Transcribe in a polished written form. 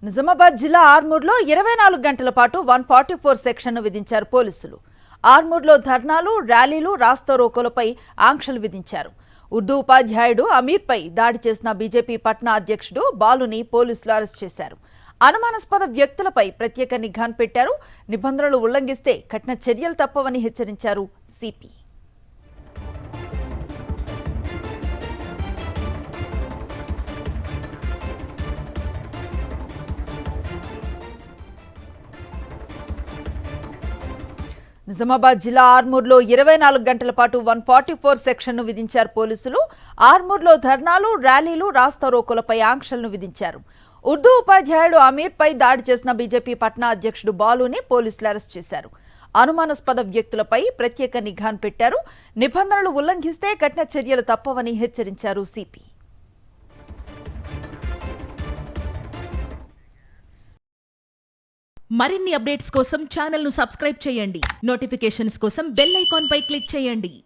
నిజామాబాద్ జిల్లా ఆర్మూర్లో 24 గంటల పాటు 144 సెక్షన్ను విధించారు పోలీసులు. ఆర్మూర్లో ధర్నాలు, ర్యాలీలు, రాస్తారోకోలపై ఆంక్షలు విధించారు. ఉర్దూ ఉపాధ్యాయుడు అమీర్పై దాడి చేసిన బీజేపీ పట్నా అధ్యక్షుడు బాలుని పోలీసులు అరెస్ట్ చేశారు. అనుమానాస్పద వ్యక్తులపై ప్రత్యేక నిఘాను పెట్టారు. నిబంధనలు ఉల్లంఘిస్తే కఠిన చర్యలు తప్పవని హెచ్చరించారు సిపి. నిజామాబాద్ జిల్లా ఆర్మూర్లో 24 గంటల పాటు 144 సెక్షన్ను విధించారు పోలీసులు. ఆర్మూర్లో ధర్నాలు, ర్యాలీలు, రాస్తారోకోలపై ఆంక్షలను విధించారు. ఉర్దూ ఉపాధ్యాయుడు అమీర్పై దాడి చేసిన బీజేపీ పట్నా అధ్యక్షుడు బాలుని పోలీసులు అరెస్ట్ చేశారు. అనుమానాస్పద వ్యక్తులపై ప్రత్యేక నిఘాను పెట్టారు. నిబంధనలు ఉల్లంఘిస్తే కఠిన చర్యలు తప్పవని హెచ్చరించారు సిపి. మరిన్ని అప్డేట్స్ కోసం ఛానల్ ను సబ్స్క్రైబ్ చేయండి. నోటిఫికేషన్స్ కోసం బెల్ ఐకాన్ పై క్లిక్ చేయండి.